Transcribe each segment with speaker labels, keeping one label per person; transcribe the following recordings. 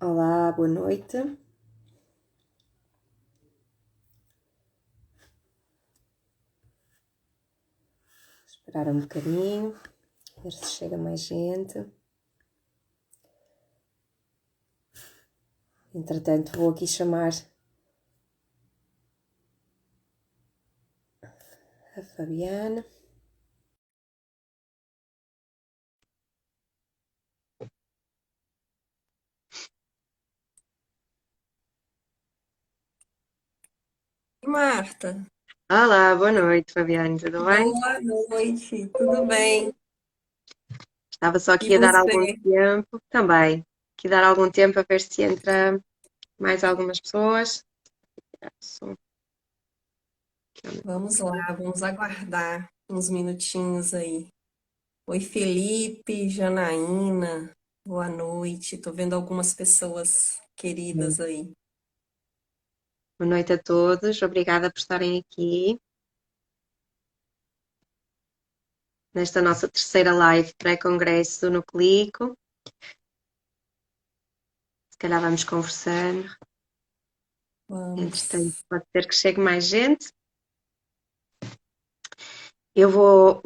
Speaker 1: Olá, boa noite. Esperar um bocadinho, ver se chega mais gente. Entretanto, vou aqui chamar a Fabiana.
Speaker 2: Marta,
Speaker 1: Olá, boa noite, Fabiana, tudo bem?
Speaker 2: boa noite, tudo bem?
Speaker 1: Estava só
Speaker 2: E
Speaker 1: aqui a dar algum
Speaker 2: você?
Speaker 1: tempo, também, aqui a dar algum tempo a ver se entra mais algumas pessoas.
Speaker 2: Vamos lá, vamos aguardar uns minutinhos aí. Oi, Felipe, Janaína, boa noite. Tô vendo algumas pessoas queridas aí.
Speaker 1: Boa noite a todos, obrigada por estarem aqui nesta nossa terceira live pré-congresso no Clico. Se calhar vamos conversando. Entretanto,
Speaker 2: Vamos.
Speaker 1: pode ser que chegue mais gente. Vou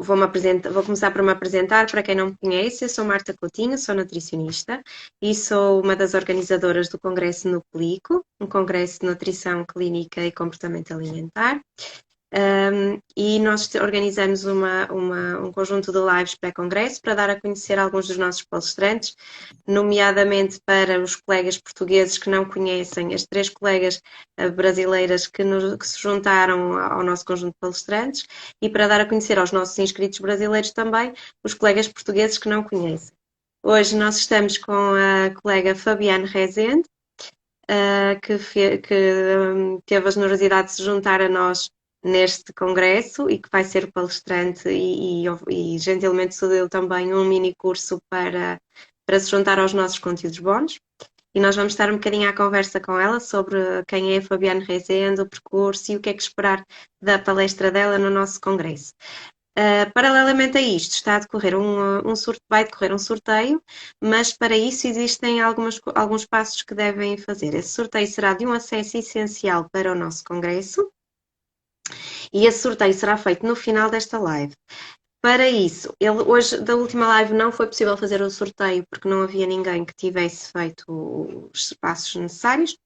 Speaker 1: começar por me apresentar. Para quem não me conhece, eu sou Marta Coutinho, sou nutricionista e sou uma das organizadoras do Congresso Nuplico, um congresso de nutrição clínica e comportamento alimentar. E nós organizamos um conjunto de lives pré-congresso para dar a conhecer alguns dos nossos palestrantes, nomeadamente para os colegas portugueses que não conhecem, as três colegas brasileiras que se juntaram ao nosso conjunto de palestrantes, e para dar a conhecer aos nossos inscritos brasileiros também os colegas portugueses que não conhecem. Hoje nós estamos com a colega Fabiane Rezende, que teve a generosidade de se juntar a nós neste congresso e que vai ser o palestrante e gentilmente cedeu também um mini curso para se juntar aos nossos conteúdos bónus. E nós vamos estar um bocadinho à conversa com ela sobre quem é a Fabiana Rezende, o percurso e o que é que esperar da palestra dela no nosso congresso. Paralelamente a isto, está a decorrer vai decorrer um sorteio, mas para isso existem alguns passos que devem fazer. Esse sorteio será de um acesso essencial para o nosso congresso e esse sorteio será feito no final desta live. Para isso, hoje da última live não foi possível fazer o sorteio porque não havia ninguém que tivesse feito os passos necessários.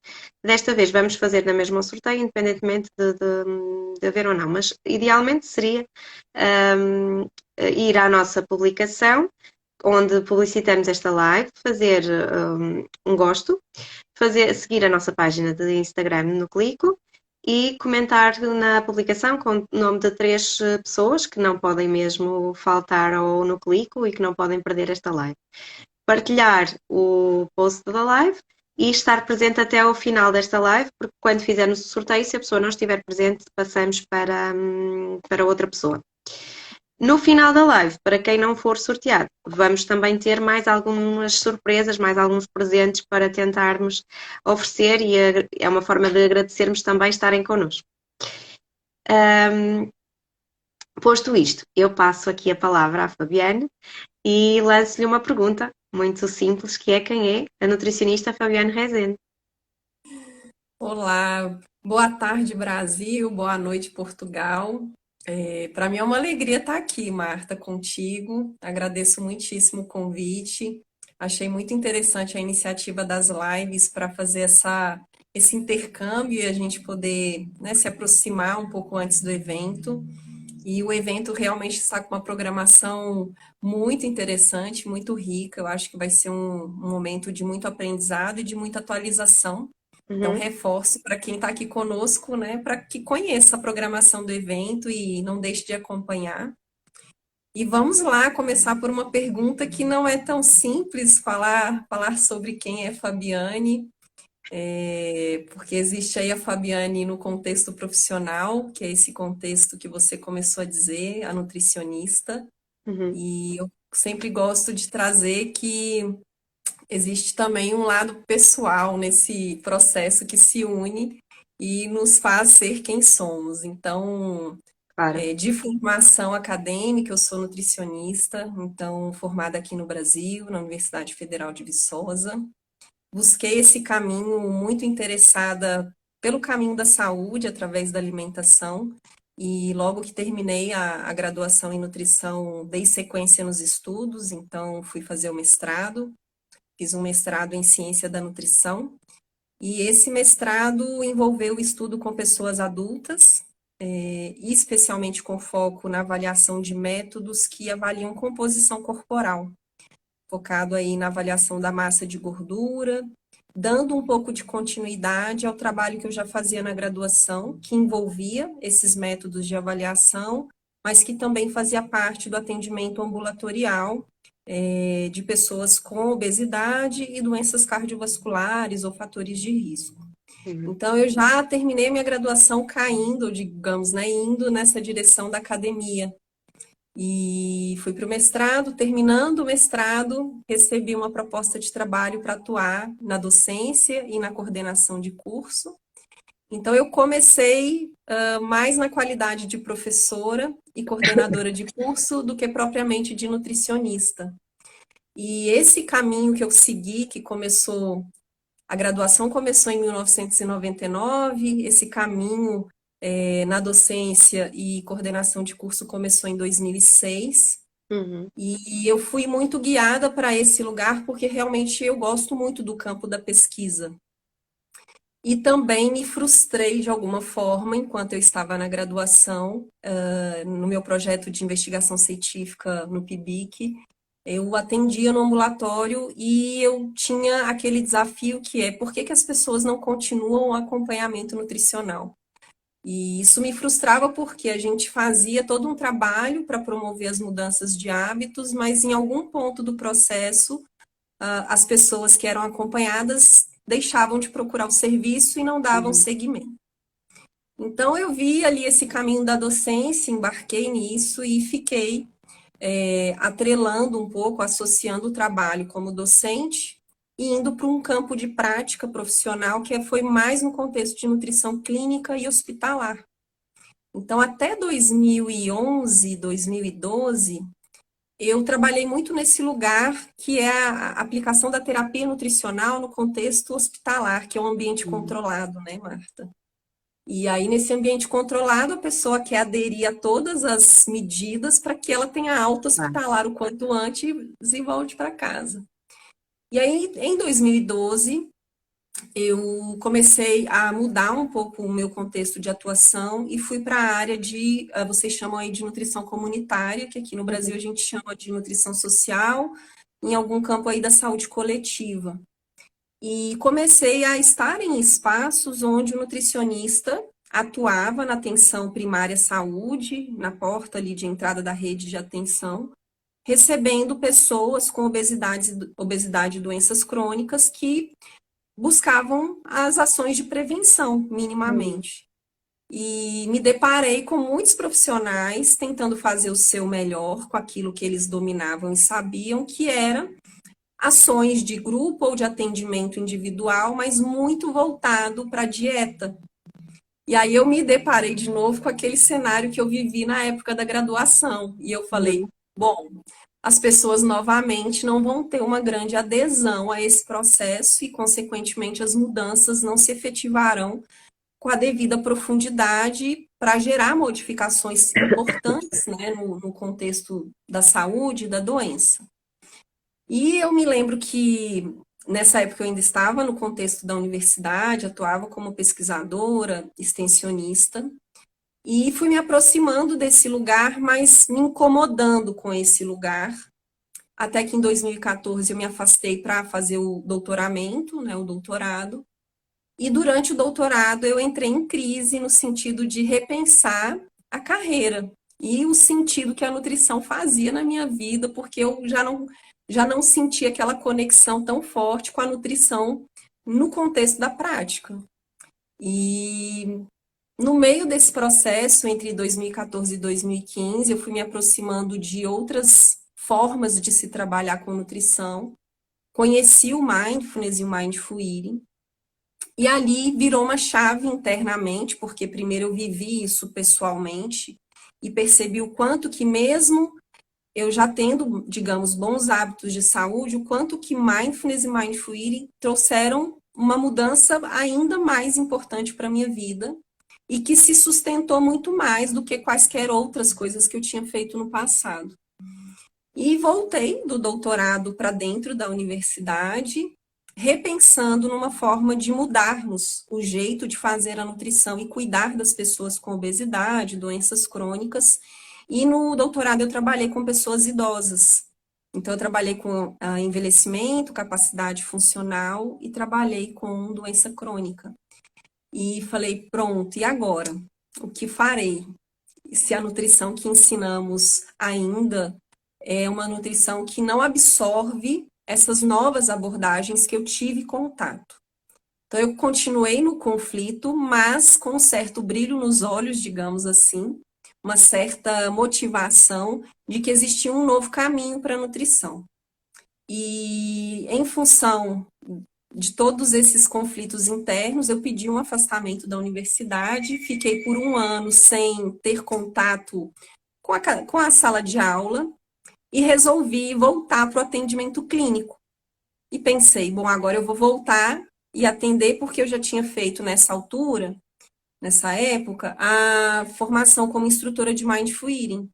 Speaker 1: Desta vez vamos fazer na mesma o sorteio, independentemente de haver ou não, mas idealmente seria um, ir à nossa publicação, onde publicitamos esta live, fazer um gosto, seguir a nossa página de Instagram no Clico e comentar na publicação com o nome de três pessoas que não podem mesmo faltar ao no Clico e que não podem perder esta live. Partilhar o post da live e estar presente até ao final desta live, porque quando fizermos o sorteio, se a pessoa não estiver presente, passamos para outra pessoa. No final da live, para quem não for sorteado, vamos também ter mais algumas surpresas, mais alguns presentes para tentarmos oferecer e é uma forma de agradecermos também estarem connosco. Posto isto, eu passo aqui a palavra à Fabiane e lanço-lhe uma pergunta muito simples, que é quem é a nutricionista Fabiane Rezende.
Speaker 2: Olá, boa tarde, Brasil, boa noite, Portugal. Para mim é uma alegria estar aqui, Marta, contigo. Agradeço muitíssimo o convite. Achei muito interessante a iniciativa das lives para fazer esse intercâmbio e a gente poder, né, se aproximar um pouco antes do evento. E o evento realmente está com uma programação muito interessante, muito rica. Eu acho que vai ser um momento de muito aprendizado e de muita atualização. Então,
Speaker 1: Uhum.
Speaker 2: reforço para quem está aqui conosco, né, para que conheça a programação do evento e não deixe de acompanhar. E vamos lá começar por uma pergunta que não é tão simples falar sobre quem é Fabiane, porque existe aí a Fabiane no contexto profissional, que é esse contexto que você começou a dizer, a nutricionista,
Speaker 1: Uhum.
Speaker 2: e eu sempre gosto de trazer que existe também um lado pessoal nesse processo que se une e nos faz ser quem somos. Então,
Speaker 1: Claro.
Speaker 2: de formação acadêmica, eu sou nutricionista, então formada aqui no Brasil, na Universidade Federal de Viçosa. busquei esse caminho muito interessada pelo caminho da saúde, através da alimentação, e logo que terminei a graduação em nutrição, dei sequência nos estudos, então fui fazer o mestrado, fiz um mestrado em ciência da nutrição, e esse mestrado envolveu o estudo com pessoas adultas, e especialmente com foco na avaliação de métodos que avaliam composição corporal, focado aí na avaliação da massa de gordura, dando um pouco de continuidade ao trabalho que eu já fazia na graduação, que envolvia esses métodos de avaliação, mas que também fazia parte do atendimento ambulatorial de pessoas com obesidade e doenças cardiovasculares ou fatores de risco.
Speaker 1: Uhum.
Speaker 2: Então, eu já terminei minha graduação caindo, digamos, né, indo nessa direção da academia. E fui para o mestrado, terminando o mestrado, recebi uma proposta de trabalho para atuar na docência e na coordenação de curso. Então, eu comecei mais na qualidade de professora e coordenadora de curso do que propriamente de nutricionista. E esse caminho que eu segui, que começou, a graduação começou em 1999, esse caminho na docência e coordenação de curso começou em 2006.
Speaker 1: Uhum.
Speaker 2: E eu fui muito guiada para esse lugar porque realmente eu gosto muito do campo da pesquisa. E também me frustrei de alguma forma enquanto eu estava na graduação, no meu projeto de investigação científica no PIBIC. Eu atendia no ambulatório e eu tinha aquele desafio que é por que que as pessoas não continuam o acompanhamento nutricional? E isso me frustrava porque a gente fazia todo um trabalho para promover as mudanças de hábitos, mas em algum ponto do processo, as pessoas que eram acompanhadas deixavam de procurar o serviço e não davam
Speaker 1: Uhum.
Speaker 2: seguimento. Então, eu vi ali esse caminho da docência, embarquei nisso e fiquei atrelando um pouco, associando o trabalho como docente e indo para um campo de prática profissional que foi mais no contexto de nutrição clínica e hospitalar. Então, até 2011, 2012, eu trabalhei muito nesse lugar que é a aplicação da terapia nutricional no contexto hospitalar, que é um ambiente
Speaker 1: Uhum.
Speaker 2: controlado, né, Marta? E aí, nesse ambiente controlado, a pessoa quer aderir a todas as medidas para que ela tenha alta
Speaker 1: Claro.
Speaker 2: hospitalar o quanto antes e volte para casa. E aí, em 2012, eu comecei a mudar um pouco o meu contexto de atuação e fui para a área de, vocês chamam aí de nutrição comunitária, que aqui no Brasil a
Speaker 1: Uhum.
Speaker 2: gente chama de nutrição social, em algum campo aí da saúde coletiva. E comecei a estar em espaços onde o nutricionista atuava na atenção primária à saúde, na porta ali de entrada da rede de atenção, recebendo pessoas com obesidade e doenças crônicas que buscavam as ações de prevenção,
Speaker 1: Uhum.
Speaker 2: minimamente. E me deparei com muitos profissionais tentando fazer o seu melhor com aquilo que eles dominavam e sabiam, que era ações de grupo ou de atendimento individual, mas muito voltado para a dieta. E aí eu me deparei de novo com aquele cenário que eu vivi na época da graduação. E eu falei,
Speaker 1: Uhum.
Speaker 2: bom, as pessoas novamente não vão ter uma grande adesão a esse processo e, consequentemente, as mudanças não se efetivarão com a devida profundidade para gerar modificações importantes, né, no contexto da saúde e da doença. E eu me lembro que nessa época eu ainda estava no contexto da universidade, atuava como pesquisadora, extensionista, e fui me aproximando desse lugar, mas me incomodando com esse lugar, até que em 2014 eu me afastei para fazer o doutoramento, né, o doutorado, e durante o doutorado eu entrei em crise no sentido de repensar a carreira e o sentido que a nutrição fazia na minha vida, porque eu já não sentia aquela conexão tão forte com a nutrição no contexto da prática. E no meio desse processo, entre 2014 e 2015, eu fui me aproximando de outras formas de se trabalhar com nutrição. Conheci o Mindfulness e o Mindful Eating. E ali virou uma chave internamente, porque primeiro eu vivi isso pessoalmente e percebi o quanto que mesmo eu já tendo, digamos, bons hábitos de saúde, o quanto que mindfulness e mindful eating trouxeram uma mudança ainda mais importante para a minha vida e que se sustentou muito mais do que quaisquer outras coisas que eu tinha feito no passado. E voltei do doutorado para dentro da universidade, repensando numa forma de mudarmos o jeito de fazer a nutrição e cuidar das pessoas com obesidade, doenças crônicas. E no doutorado eu trabalhei com pessoas idosas. Então, eu trabalhei com envelhecimento, capacidade funcional e trabalhei com doença crônica. E falei, pronto, e agora? O que farei? Se a nutrição que ensinamos ainda é uma nutrição que não absorve essas novas abordagens que eu tive contato. Então, eu continuei no conflito, mas com um certo brilho nos olhos, digamos assim, uma certa motivação de que existia um novo caminho para a nutrição. E em função de todos esses conflitos internos, eu pedi um afastamento da universidade, fiquei por um ano sem ter contato com a sala de aula e resolvi voltar para o atendimento clínico. E pensei, bom, agora eu vou voltar e atender, porque eu já tinha feito nessa altura, nessa época, a formação como instrutora de Mindful Eating.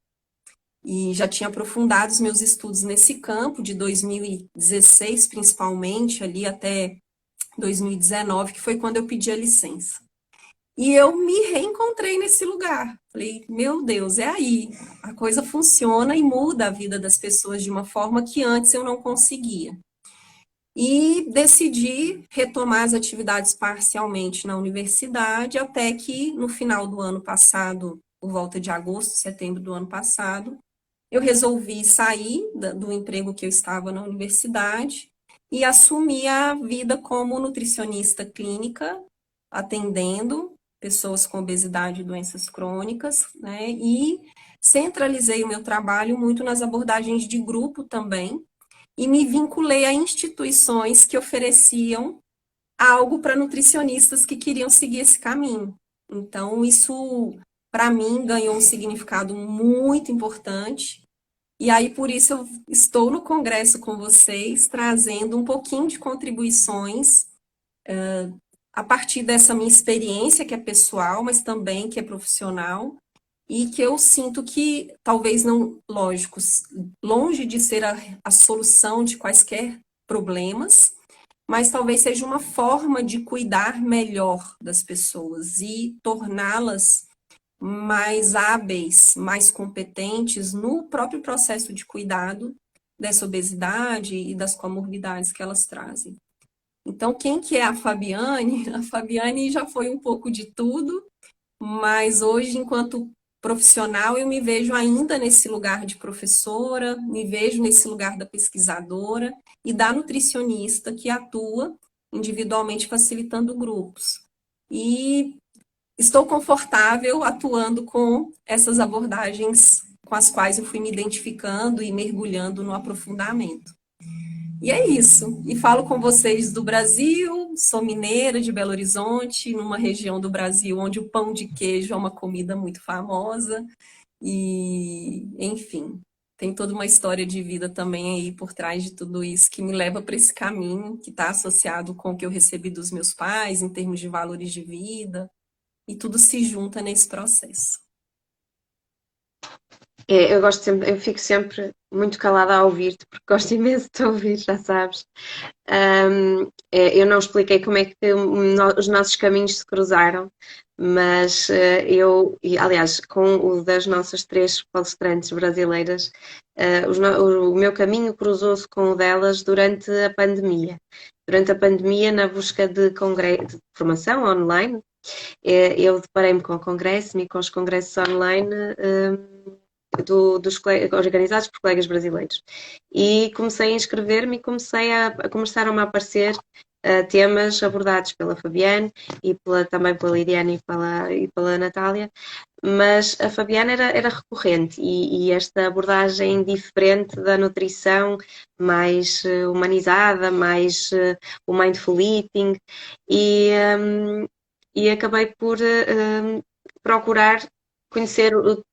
Speaker 2: E já tinha aprofundado os meus estudos nesse campo, de 2016 principalmente, ali até 2019, que foi quando eu pedi a licença. E eu me reencontrei nesse lugar. Falei, meu Deus, é aí. A coisa funciona e muda a vida das pessoas de uma forma que antes eu não conseguia. E decidi retomar as atividades parcialmente na universidade, até que no final do ano passado, por volta de agosto, setembro do ano passado, eu resolvi sair do emprego que eu estava na universidade e assumir a vida como nutricionista clínica, atendendo pessoas com obesidade e doenças crônicas, né? E centralizei o meu trabalho muito nas abordagens de grupo também, e me vinculei a instituições que ofereciam algo para nutricionistas que queriam seguir esse caminho. Então, isso, para mim, ganhou um significado muito importante. E aí, por isso, eu estou no congresso com vocês, trazendo um pouquinho de contribuições a partir dessa minha experiência, que é pessoal, mas também que é profissional, e que eu sinto que talvez não, lógico, longe de ser a solução de quaisquer problemas, mas talvez seja uma forma de cuidar melhor das pessoas e torná-las mais hábeis, mais competentes no próprio processo de cuidado dessa obesidade e das comorbidades que elas trazem. Então, quem que é a Fabiane? A Fabiane já foi um pouco de tudo, mas hoje, enquanto profissional, eu me vejo ainda nesse lugar de professora, me vejo nesse lugar da pesquisadora e da nutricionista que atua individualmente facilitando grupos. E estou confortável atuando com essas abordagens com as quais eu fui me identificando e mergulhando no aprofundamento. E é isso. E falo com vocês do Brasil, sou mineira de Belo Horizonte, numa região do Brasil onde o pão de queijo é uma comida muito famosa. E, enfim, tem toda uma história de vida também aí por trás de tudo isso que me leva para esse caminho, que está associado com o que eu recebi dos meus pais, em termos de valores de vida, e tudo se junta nesse processo.
Speaker 1: Eu gosto sempre, eu fico sempre muito calada a ouvir-te, porque gosto imenso de te ouvir, já sabes. Eu não expliquei como é que os nossos caminhos se cruzaram, mas aliás, com o das nossas três palestrantes brasileiras, o meu caminho cruzou-se com o delas durante a pandemia. Durante a pandemia, na busca de formação online, eu deparei-me com o congresso e com os congressos online. Organizados por colegas brasileiros. E comecei a inscrever-me e começaram a aparecer temas abordados pela Fabiane e também pela Lidiane e pela Natália, mas a Fabiana era recorrente e esta abordagem diferente da nutrição, mais humanizada, mais o mindful eating, e acabei por procurar conhecer o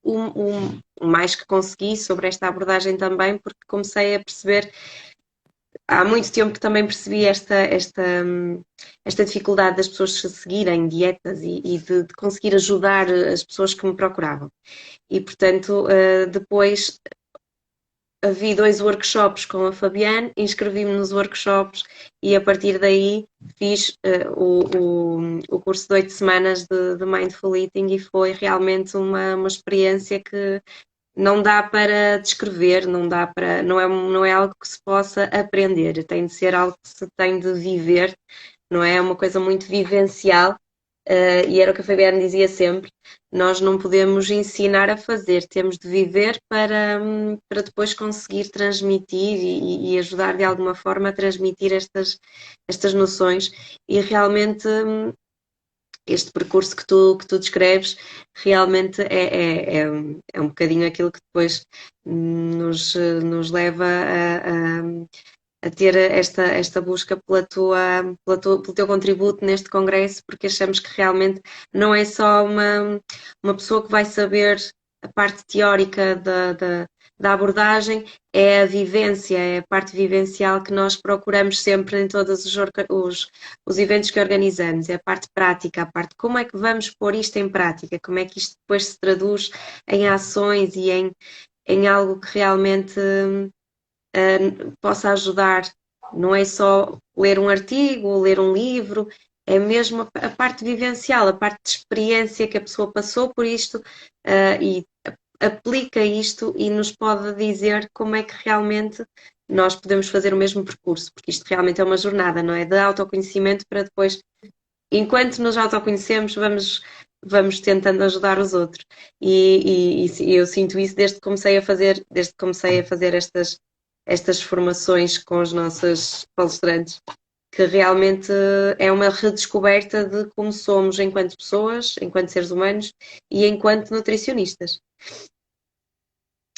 Speaker 1: mais que consegui sobre esta abordagem também, porque comecei a perceber, há muito tempo que também percebi esta dificuldade das pessoas seguirem dietas e de conseguir ajudar as pessoas que me procuravam. E, portanto, depois vi 2 workshops com a Fabiane, inscrevi-me nos workshops e a partir daí fiz o curso de 8 semanas de Mindful Eating e foi realmente uma experiência que não dá para descrever, não é algo que se possa aprender, tem de ser algo que se tem de viver, não é? É uma coisa muito vivencial. E era o que a Fabiana dizia sempre: nós não podemos ensinar a fazer, temos de viver para depois conseguir transmitir e ajudar de alguma forma a transmitir estas noções. E realmente este percurso que tu descreves realmente é um bocadinho aquilo que depois nos leva a ter esta busca pelo teu contributo neste congresso, porque achamos que realmente não é só uma pessoa que vai saber a parte teórica da abordagem, é a vivência, é a parte vivencial que nós procuramos sempre em todos os eventos que organizamos, é a parte prática, a parte como é que vamos pôr isto em prática, como é que isto depois se traduz em ações e em algo que realmente possa ajudar. Não é só ler um artigo, ler um livro, é mesmo a parte vivencial, a parte de experiência que a pessoa passou por isto e aplica isto e nos pode dizer como é que realmente nós podemos fazer o mesmo percurso, porque isto realmente é uma jornada, não é? De autoconhecimento para depois, enquanto nos autoconhecemos, vamos tentando ajudar os outros. E eu sinto isso desde que comecei a fazer estas formações com os nossos palestrantes, que realmente é uma redescoberta de como somos enquanto pessoas, enquanto seres humanos e enquanto nutricionistas.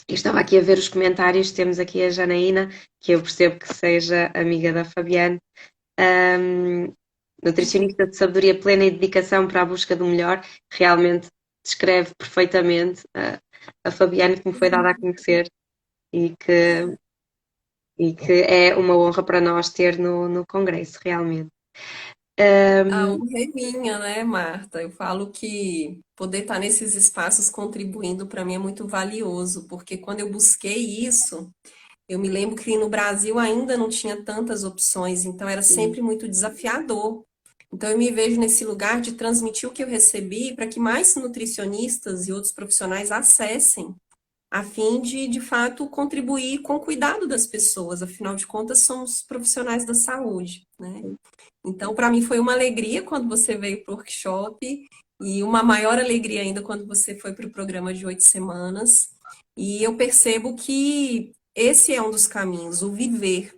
Speaker 1: Eu estava aqui a ver os comentários, temos aqui a Janaína, que eu percebo que seja amiga da Fabiane, nutricionista de sabedoria plena e dedicação para a busca do melhor, realmente descreve perfeitamente a Fabiane que me foi dada a conhecer e que é uma honra para nós ter no Congresso, realmente.
Speaker 2: A honra é minha, né, Marta? Eu falo que poder estar nesses espaços contribuindo para mim é muito valioso, porque quando eu busquei isso, eu me lembro que no Brasil ainda não tinha tantas opções, então era sempre muito desafiador. Então eu me vejo nesse lugar de transmitir o que eu recebi para que mais nutricionistas e outros profissionais acessem, a fim de fato, contribuir com o cuidado das pessoas. Afinal de contas, somos profissionais da saúde, né? Então, para mim foi uma alegria quando você veio para o workshop e uma maior alegria ainda quando você foi para o programa de 8 semanas. E eu percebo que esse é um dos caminhos, o viver.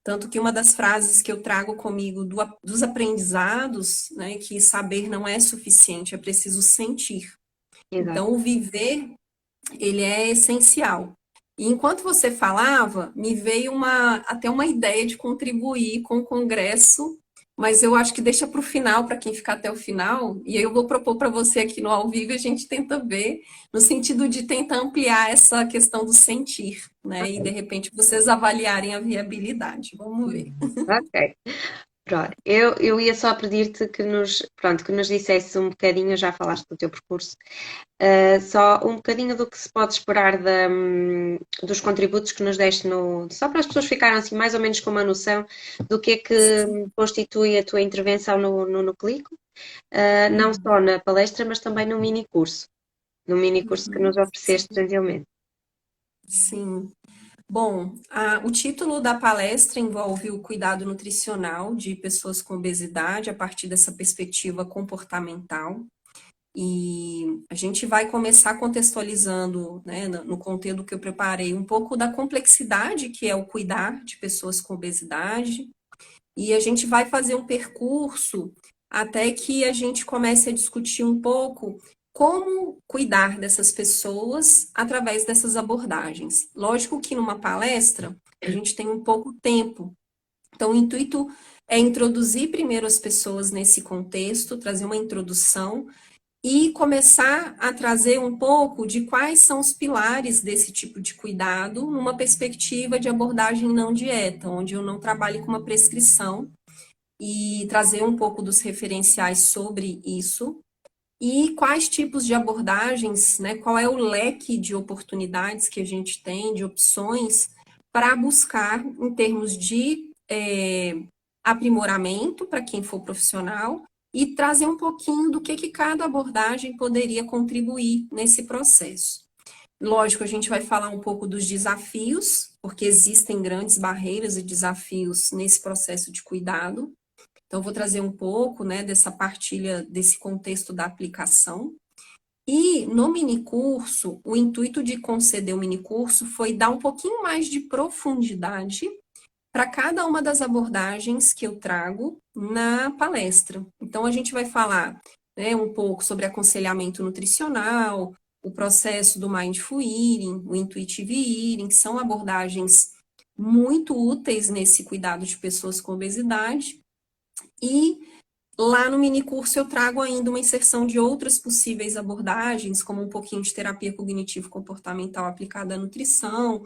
Speaker 2: Tanto que uma das frases que eu trago comigo dos aprendizados, né, que saber não é suficiente, é preciso sentir.
Speaker 1: Exato.
Speaker 2: Então, o viver, ele é essencial. E enquanto você falava, me veio até uma ideia de contribuir com o congresso, mas eu acho que deixa para o final, para quem ficar até o final, e aí eu vou propor para você aqui no ao vivo, e a gente tenta ver, no sentido de tentar ampliar essa questão do sentir, né? E de repente vocês avaliarem a viabilidade. Vamos ver.
Speaker 1: Ok. Pronto, eu ia só pedir-te que nos dissesse um bocadinho, já falaste do teu percurso, só um bocadinho do que se pode esperar dos contributos que nos deste só para as pessoas ficarem assim mais ou menos com uma noção do que é que constitui a tua intervenção no Nuclico, não só na palestra, mas também no mini curso que nos ofereceste gentilmente.
Speaker 2: Sim. Bom, o título da palestra envolve o cuidado nutricional de pessoas com obesidade a partir dessa perspectiva comportamental. E a gente vai começar contextualizando, né, no conteúdo que eu preparei, um pouco da complexidade que é o cuidar de pessoas com obesidade. E a gente vai fazer um percurso até que a gente comece a discutir um pouco como cuidar dessas pessoas através dessas abordagens. Lógico que numa palestra a gente tem um pouco tempo, então o intuito é introduzir primeiro as pessoas nesse contexto, trazer uma introdução e começar a trazer um pouco de quais são os pilares desse tipo de cuidado numa perspectiva de abordagem não dieta, onde eu não trabalhe com uma prescrição e trazer um pouco dos referenciais sobre isso e quais tipos de abordagens, né, qual é o leque de oportunidades que a gente tem, de opções para buscar em termos de aprimoramento para quem for profissional e trazer um pouquinho do que cada abordagem poderia contribuir nesse processo. Lógico, a gente vai falar um pouco dos desafios, porque existem grandes barreiras e desafios nesse processo de cuidado. Então, vou trazer um pouco, né, dessa partilha, desse contexto da aplicação. E no minicurso, o intuito de conceder o minicurso foi dar um pouquinho mais de profundidade para cada uma das abordagens que eu trago na palestra. Então, a gente vai falar, né, um pouco sobre aconselhamento nutricional, o processo do Mindful Eating, o Intuitive Eating, que são abordagens muito úteis nesse cuidado de pessoas com obesidade. E lá no minicurso eu trago ainda uma inserção de outras possíveis abordagens, como um pouquinho de terapia cognitivo-comportamental aplicada à nutrição,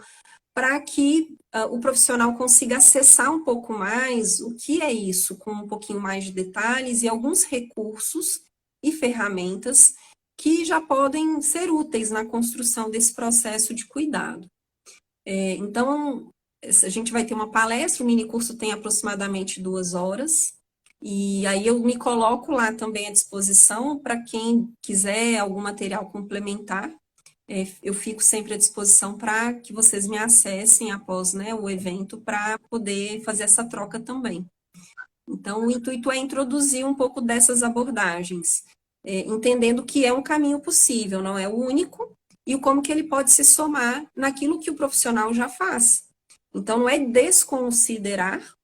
Speaker 2: para que o profissional consiga acessar um pouco mais o que é isso, com um pouquinho mais de detalhes e alguns recursos e ferramentas que já podem ser úteis na construção desse processo de cuidado. Então, a gente vai ter uma palestra, o minicurso tem aproximadamente 2 horas, e aí eu me coloco lá também à disposição para quem quiser algum material complementar. Eu fico sempre à disposição para que vocês me acessem após, né, o evento para poder fazer essa troca também. Então, o intuito é introduzir um pouco dessas abordagens, entendendo que é um caminho possível, não é o único, e como que ele pode se somar naquilo que o profissional já faz. Então, não é desconsiderar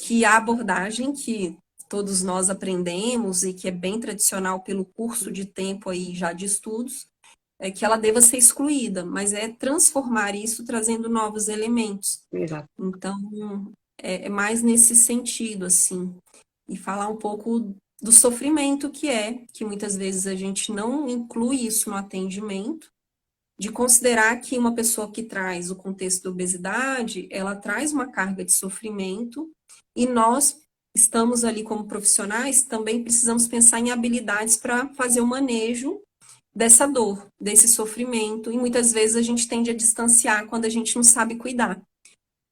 Speaker 2: que a abordagem que todos nós aprendemos e que é bem tradicional pelo curso de tempo aí já de estudos, é que ela deva ser excluída, mas é transformar isso trazendo novos elementos.
Speaker 1: Exato.
Speaker 2: Então, é mais nesse sentido, assim, e falar um pouco do sofrimento que muitas vezes a gente não inclui isso no atendimento, de considerar que uma pessoa que traz o contexto da obesidade, ela traz uma carga de sofrimento e nós estamos ali como profissionais, também precisamos pensar em habilidades para fazer o manejo dessa dor, desse sofrimento, e muitas vezes a gente tende a distanciar quando a gente não sabe cuidar.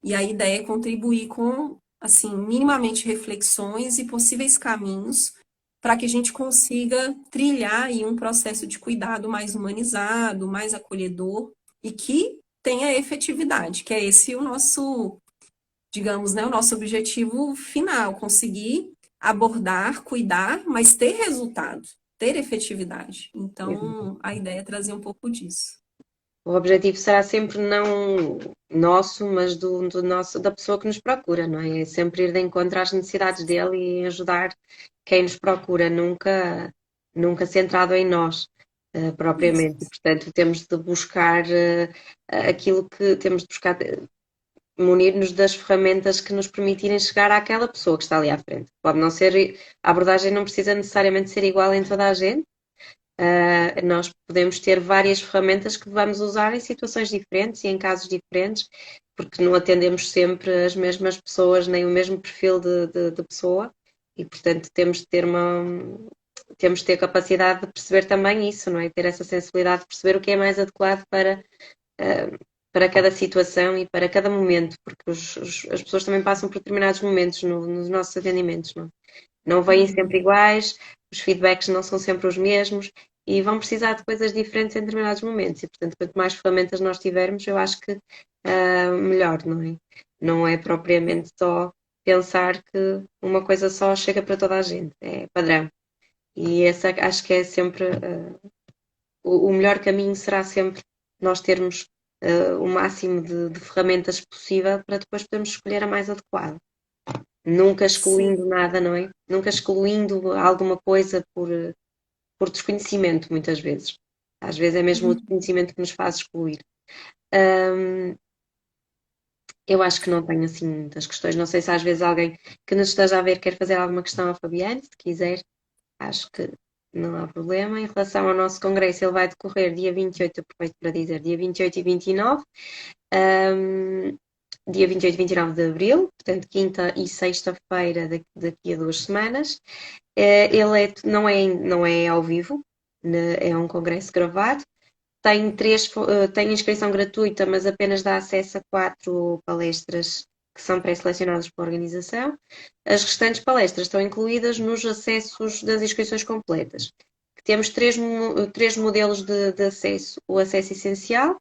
Speaker 2: E a ideia é contribuir com, assim, minimamente reflexões e possíveis caminhos para que a gente consiga trilhar aí um processo de cuidado mais humanizado, mais acolhedor e que tenha efetividade, que é esse o nosso, digamos, né, o nosso objetivo final, conseguir abordar, cuidar, mas ter resultado, ter efetividade.
Speaker 1: Exato.
Speaker 2: Então, a ideia é trazer um pouco disso.
Speaker 1: O objetivo será sempre não nosso, mas do nosso, da pessoa que nos procura, não é? É sempre ir de encontro às necessidades dele e ajudar quem nos procura, nunca centrado em nós,
Speaker 2: Isso.
Speaker 1: propriamente. E, portanto, temos de buscar aquilo que temos de buscar, munir-nos das ferramentas que nos permitirem chegar àquela pessoa que está ali à frente. Pode não ser, a abordagem não precisa necessariamente ser igual em toda a gente. Nós podemos ter várias ferramentas que vamos usar em situações diferentes e em casos diferentes, porque não atendemos sempre as mesmas pessoas, nem o mesmo perfil de pessoa, e portanto temos de ter capacidade de perceber também isso, não é? Ter essa sensibilidade de perceber o que é mais adequado para cada situação e para cada momento, porque as pessoas também passam por determinados momentos nos nossos atendimentos, não é? Não vêm sempre
Speaker 2: Uhum.
Speaker 1: iguais, os feedbacks não são sempre os mesmos e vão precisar de coisas diferentes em determinados momentos. E, portanto, quanto mais ferramentas nós tivermos, eu acho que melhor, não é? Não é propriamente só pensar que uma coisa só chega para toda a gente, é padrão. E essa acho que é sempre o melhor caminho será sempre nós termos o máximo de ferramentas possível para depois podermos escolher a mais adequada. Nunca excluindo
Speaker 2: Sim.
Speaker 1: nada, não é? Nunca excluindo alguma coisa por desconhecimento, muitas vezes. Às vezes é mesmo o desconhecimento que nos faz excluir. Hum, eu acho que não tenho assim muitas questões. Não sei se às vezes alguém que nos esteja a ver quer fazer alguma questão ao Fabiano, se quiser, acho que. não há problema. Em relação ao nosso congresso, ele vai decorrer dia 28, aproveito para dizer, dia 28 e 29, um, dia 28 e 29 de abril, portanto, quinta e sexta-feira daqui a 2 semanas. Não é ao vivo, né, é um congresso gravado. Tem inscrição gratuita, mas apenas dá acesso a 4 palestras que são pré-selecionadas pela organização. As restantes palestras estão incluídas nos acessos das inscrições completas. Temos três modelos de acesso. O acesso essencial,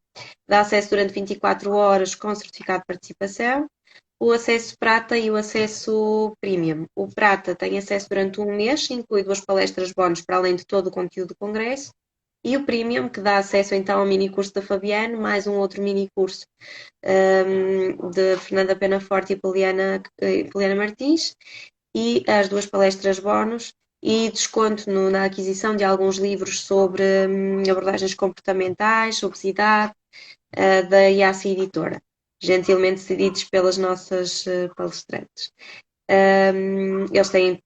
Speaker 1: dá acesso durante 24 horas com certificado de participação. O acesso prata e o acesso premium. O prata tem acesso durante um mês, inclui 2 palestras bónus para além de todo o conteúdo do congresso. E o premium, que dá acesso então ao mini curso da Fabiane, mais um outro mini curso de Fernanda Penaforte e Poliana Martins, e as 2 palestras bónus e desconto na aquisição de alguns livros sobre abordagens comportamentais, obesidade, da IACI Editora, gentilmente cedidos pelas nossas palestrantes. Eles têm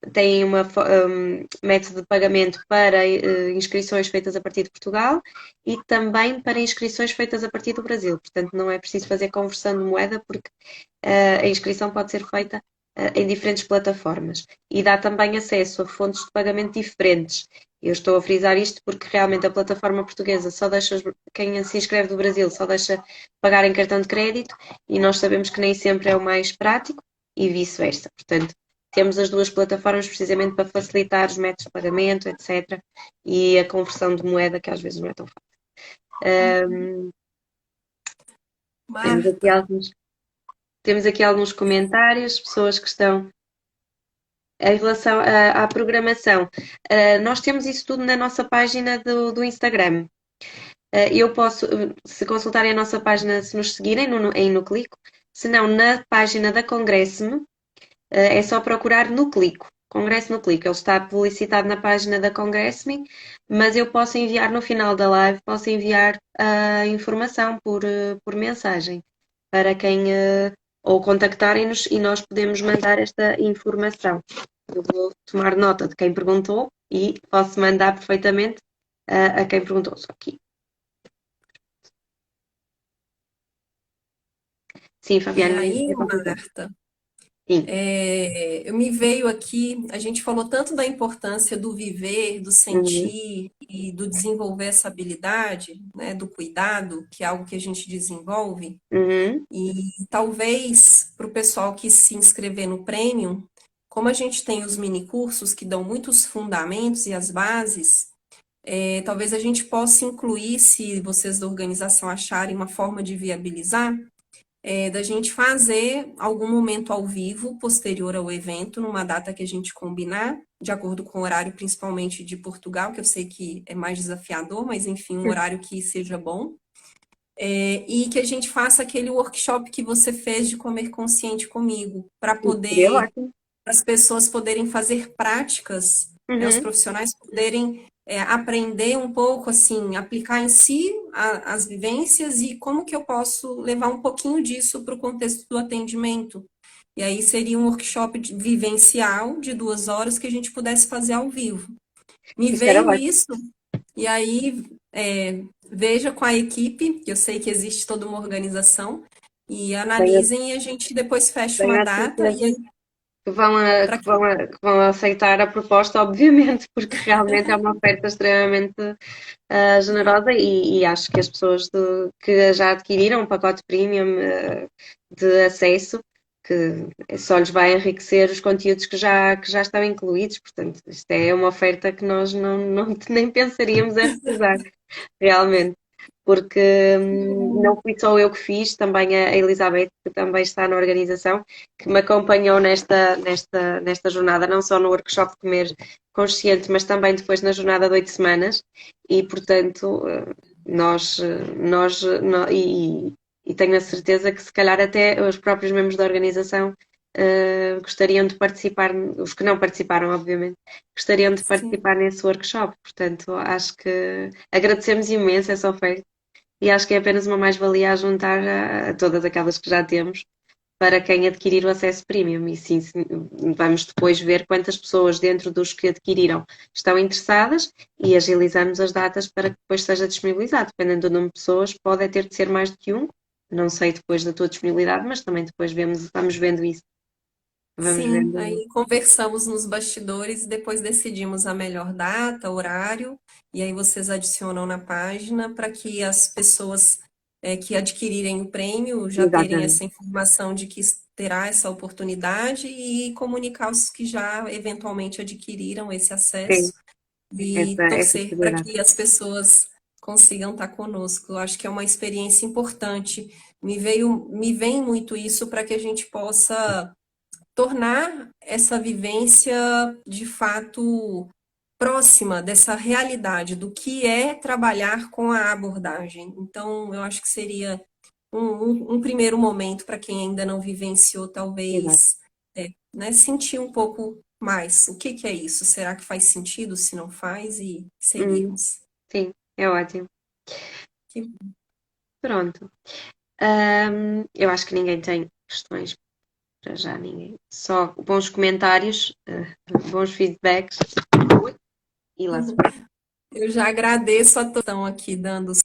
Speaker 1: método de pagamento para inscrições feitas a partir de Portugal e também para inscrições feitas a partir do Brasil. Portanto, não é preciso fazer conversão de moeda, porque a inscrição pode ser feita em diferentes plataformas e dá também acesso a fontes de pagamento diferentes. Eu estou a frisar isto porque realmente a plataforma portuguesa só deixa, quem se inscreve do Brasil só deixa pagar em cartão de crédito, e nós sabemos que nem sempre é o mais prático, e vice-versa. Portanto, temos as 2 plataformas precisamente para facilitar os métodos de pagamento, etc. E a conversão de moeda, que às vezes não é tão fácil. Temos aqui
Speaker 2: Marta,
Speaker 1: alguns, temos aqui alguns comentários, pessoas que estão em relação à programação. Nós temos isso tudo na nossa página do Instagram. Eu posso, se consultarem a nossa página, se nos seguirem em Nuclico, se não, na página da Congresse-me, é só procurar Nuclico, Congresso Nuclico. Ele está publicitado na página da Congresse-me, mas eu posso enviar no final da live, posso enviar a informação por mensagem para quem, ou contactarem-nos, e nós podemos mandar esta informação. Eu vou tomar nota de quem perguntou e posso mandar perfeitamente a quem perguntou. Só aqui. Sim,
Speaker 2: e
Speaker 1: Fabiana,
Speaker 2: aí,
Speaker 1: é complicado.
Speaker 2: Marta,
Speaker 1: Sim.
Speaker 2: me veio aqui, a gente falou tanto da importância do viver, do
Speaker 1: Uhum,
Speaker 2: sentir e do desenvolver essa habilidade, né, do cuidado, que é algo que a gente desenvolve,
Speaker 1: uhum,
Speaker 2: e talvez para o pessoal que se inscrever no Premium, como a gente tem os mini cursos que dão muitos fundamentos e as bases, talvez a gente possa incluir, se vocês da organização acharem uma forma de viabilizar, da gente fazer algum momento ao vivo posterior ao evento, numa data que a gente combinar, de acordo com o horário principalmente de Portugal, que eu sei que é mais desafiador, mas enfim, um horário que seja bom. E que a gente faça aquele workshop que você fez de comer consciente comigo, para
Speaker 1: seria
Speaker 2: poder,
Speaker 1: ótimo.
Speaker 2: as pessoas poderem fazer práticas, né, os
Speaker 1: Uhum.
Speaker 2: profissionais poderem aprender um pouco, assim, aplicar em si as vivências e como que eu posso levar um pouquinho disso para o contexto do atendimento. E aí seria um workshop vivencial de 2 horas que a gente pudesse fazer ao vivo. Me
Speaker 1: Isso era
Speaker 2: veio
Speaker 1: ótimo.
Speaker 2: isso e aí, veja com a equipe, que eu sei que existe toda uma organização, e
Speaker 1: Tenho,
Speaker 2: analisem e a gente depois fecha uma
Speaker 1: tenho a
Speaker 2: data
Speaker 1: certeza
Speaker 2: e aí,
Speaker 1: que
Speaker 2: para quê?
Speaker 1: vão aceitar a proposta, obviamente, porque realmente é uma oferta extremamente generosa, e acho que as pessoas que já adquiriram um pacote premium de acesso, que só lhes vai enriquecer os conteúdos que já estão incluídos. Portanto, isto é uma oferta que nós nem pensaríamos em recusar, realmente. Porque não fui só eu que fiz, também a Elizabeth, que também está na organização, que me acompanhou nesta jornada, não só no workshop de comer consciente, mas também depois na jornada de 8 semanas, e portanto e tenho a certeza que se calhar até os próprios membros da organização gostariam de participar, os que não participaram, obviamente, gostariam de
Speaker 2: Sim,
Speaker 1: participar nesse workshop. Portanto, acho que agradecemos imenso essa oferta, e acho que é apenas uma mais-valia a juntar a todas aquelas que já temos, para quem adquirir o acesso premium. E sim, vamos depois ver quantas pessoas dentro dos que adquiriram estão interessadas e agilizamos as datas para que depois seja disponibilizado. Dependendo do número de pessoas, pode ter de ser mais do que um. Não sei depois da tua disponibilidade, mas também depois vamos vendo isso. Vamos
Speaker 2: Sim,
Speaker 1: vendo.
Speaker 2: aí conversamos nos bastidores e depois decidimos a melhor data, horário, e aí vocês adicionam na página para que as pessoas que adquirirem o prêmio já terem
Speaker 1: Exatamente.
Speaker 2: essa informação de que terá essa oportunidade e comunicar os que já eventualmente adquiriram esse
Speaker 1: Sim,
Speaker 2: acesso e
Speaker 1: essa
Speaker 2: torcer para
Speaker 1: possibilidade.
Speaker 2: que as pessoas consigam estar conosco. Eu acho que é uma experiência importante. Me vem muito isso para que a gente possa tornar essa vivência de fato próxima dessa realidade do que é trabalhar com a abordagem. Então, eu acho que seria um primeiro momento para quem ainda não vivenciou,
Speaker 1: Exato.
Speaker 2: talvez, né, sentir um pouco mais o que que é isso? Será que faz sentido? Se não faz, e
Speaker 1: Hum,
Speaker 2: seguirmos.
Speaker 1: sim, é ótimo.
Speaker 2: Que
Speaker 1: Pronto. Eu acho que ninguém tem questões para já, ninguém. Só bons comentários, bons feedbacks. Ui, e lá se vai.
Speaker 2: eu já agradeço a todos que estão aqui dando os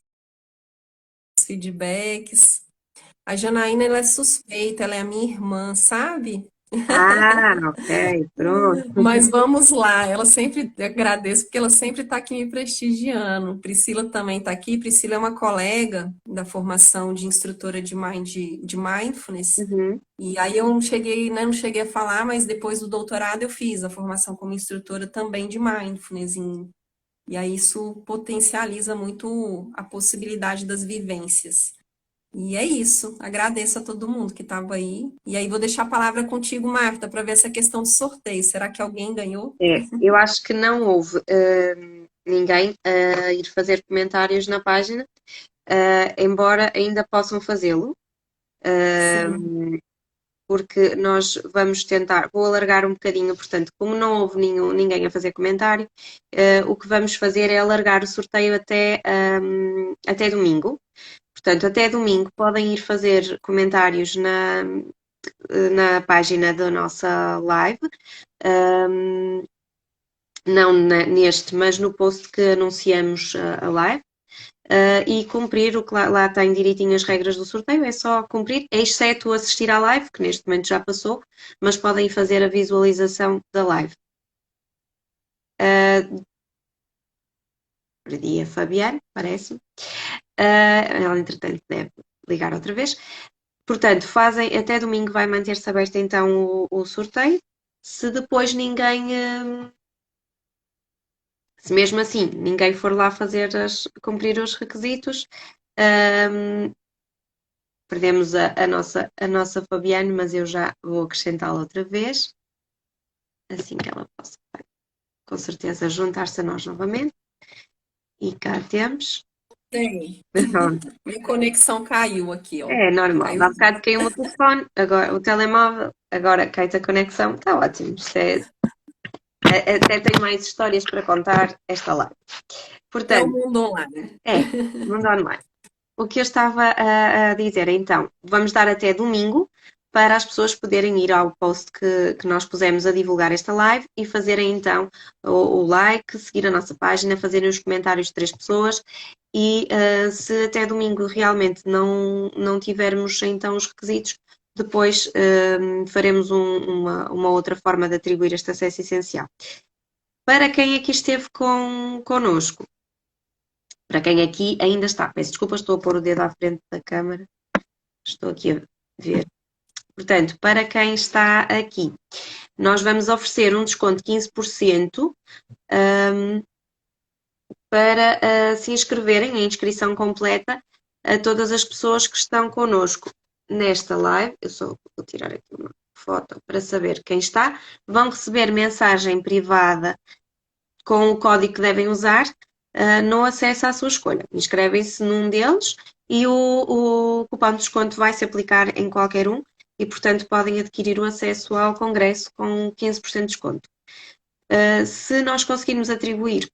Speaker 2: feedbacks. A Janaína, ela é suspeita, ela é a minha irmã, sabe?
Speaker 1: Ah, ok, pronto.
Speaker 2: Mas vamos lá, ela sempre, eu agradeço porque ela sempre está aqui me prestigiando. Priscila também está aqui. Priscila é uma colega da formação de instrutora de Mindfulness.
Speaker 1: Uhum,
Speaker 2: E aí eu não cheguei, né, não cheguei a falar, mas depois do doutorado eu fiz a formação como instrutora também de Mindfulness. E aí isso potencializa muito a possibilidade das vivências. E é isso. Agradeço a todo mundo que estava aí. E aí vou deixar a palavra contigo, Marta, para ver essa questão do sorteio. Será que alguém ganhou?
Speaker 1: eu acho que não houve ninguém a ir fazer comentários na página, embora ainda possam fazê-lo.
Speaker 2: Sim.
Speaker 1: Porque nós vamos tentar, vou alargar um bocadinho, portanto, como não houve ninguém a fazer comentário, o que vamos fazer é alargar o sorteio até domingo. Portanto, até domingo podem ir fazer comentários na página da nossa live, não neste, mas no post que anunciamos a live. E cumprir o que lá tem direitinho as regras do sorteio, é só cumprir, exceto assistir à live, que neste momento já passou, mas podem fazer a visualização da live. Perdi a Fabiana, parece-me. Ela, entretanto, deve ligar outra vez. Portanto, fazem até domingo, vai manter-se aberto então o sorteio. Se depois ninguém, se mesmo assim ninguém for lá cumprir os requisitos, perdemos a nossa Fabiane, mas eu já vou acrescentá-la outra vez, assim que ela possa, com certeza, juntar-se a nós novamente. E cá temos.
Speaker 2: Tem.
Speaker 1: Pronto.
Speaker 2: Minha conexão caiu aqui, ó.
Speaker 1: É normal.
Speaker 2: Caiu.
Speaker 1: Há bocado caiu o telefone, agora o telemóvel, agora cai a conexão. Está ótimo. Até tenho mais histórias para contar esta live.
Speaker 2: É o
Speaker 1: Portanto,
Speaker 2: mundo online.
Speaker 1: mundo online. O que eu estava a dizer, então, vamos dar até domingo para as pessoas poderem ir ao post que nós pusemos a divulgar esta live e fazerem então o like, seguir a nossa página, fazerem os comentários de 3 pessoas e se até domingo realmente não tivermos então os requisitos, depois faremos uma outra forma de atribuir este acesso essencial. Para quem aqui esteve connosco, para quem aqui ainda está, peço desculpa, estou a pôr o dedo à frente da câmara, estou aqui a ver. Portanto, para quem está aqui, nós vamos oferecer um desconto de 15% para se inscreverem, a inscrição completa, a todas as pessoas que estão connosco nesta live. Eu só vou tirar aqui uma foto para saber quem está. Vão receber mensagem privada com o código que devem usar no acesso à sua escolha. Inscrevem-se num deles e o cupom de desconto vai se aplicar em qualquer um e, portanto, podem adquirir o acesso ao congresso com 15% de desconto. Se nós conseguirmos atribuir,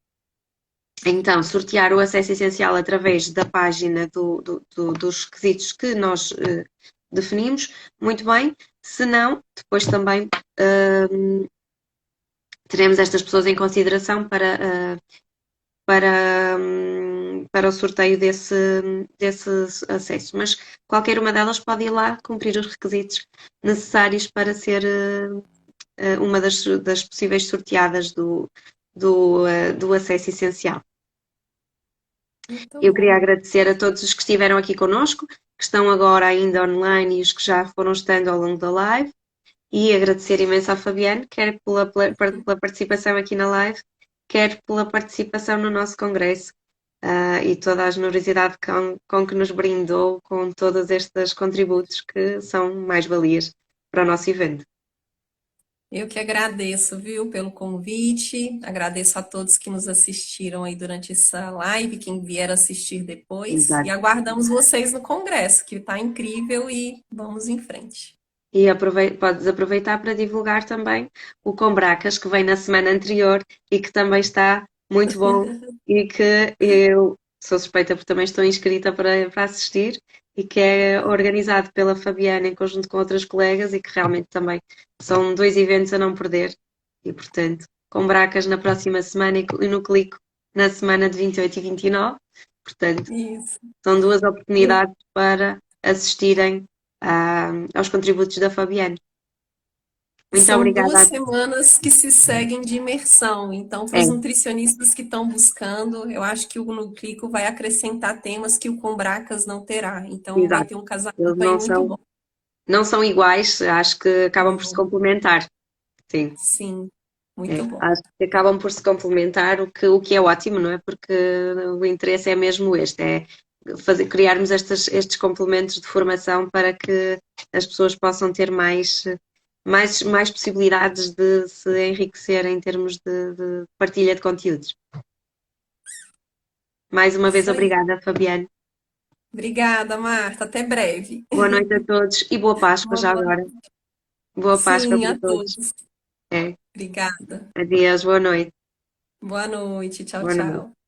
Speaker 1: então, sortear o acesso essencial através da página dos requisitos que nós definimos, muito bem. Se não, depois também teremos estas pessoas em consideração para o sorteio desse acesso. Mas qualquer uma delas pode ir lá cumprir os requisitos necessários para ser uma das possíveis sorteadas do acesso essencial.
Speaker 2: Muito
Speaker 1: Eu queria
Speaker 2: bom.
Speaker 1: agradecer a todos os que estiveram aqui conosco, que estão agora ainda online e os que já foram estando ao longo da live, e agradecer imenso à Fabiane, quer pela participação aqui na live, quer pela participação no nosso congresso, e toda a generosidade com que nos brindou com todos estes contributos que são mais-valias para o nosso evento.
Speaker 2: Eu que agradeço, viu, pelo convite. Agradeço a todos que nos assistiram aí durante essa live, quem vier assistir depois. E
Speaker 1: Exato.
Speaker 2: aguardamos vocês no congresso, que está incrível e vamos em frente.
Speaker 1: E podes aproveitar para divulgar também o Combracas, que vem na semana anterior e que também está muito bom e que eu sou suspeita porque também estou inscrita para assistir e que é organizado pela Fabiana em conjunto com outras colegas e que realmente também são 2 eventos a não perder. E, portanto, Combracas na próxima semana e no Clico na semana de 28 e 29. Portanto,
Speaker 2: Isso.
Speaker 1: são 2 oportunidades para assistirem aos contributos da Fabiana. Muito
Speaker 2: São duas
Speaker 1: obrigada.
Speaker 2: semanas que se seguem de imersão. Então, para
Speaker 1: É,
Speaker 2: os nutricionistas que estão buscando, eu acho que o Nuclico vai acrescentar temas que o Combracas não terá. Então, vai
Speaker 1: exato.
Speaker 2: ter um casamento
Speaker 1: Eles
Speaker 2: aí muito bom.
Speaker 1: não são iguais, acho que acabam por se complementar. Sim,
Speaker 2: Sim, muito bom.
Speaker 1: acho que acabam por se complementar, o que é ótimo, não é? Porque o interesse é mesmo este, é criarmos estes complementos de formação para que as pessoas possam ter mais possibilidades de se enriquecer em termos de partilha de conteúdos. Mais uma vez,
Speaker 2: Isso aí.
Speaker 1: obrigada, Fabiane.
Speaker 2: Obrigada, Marta. Até breve.
Speaker 1: Boa noite a todos e boa Páscoa
Speaker 2: Uma
Speaker 1: já
Speaker 2: boa
Speaker 1: agora.
Speaker 2: noite.
Speaker 1: Boa Páscoa
Speaker 2: Sim,
Speaker 1: para
Speaker 2: a
Speaker 1: todos.
Speaker 2: todos.
Speaker 1: É.
Speaker 2: Obrigada.
Speaker 1: Adeus, boa noite.
Speaker 2: Boa noite. Tchau,
Speaker 1: Boa noite.
Speaker 2: tchau.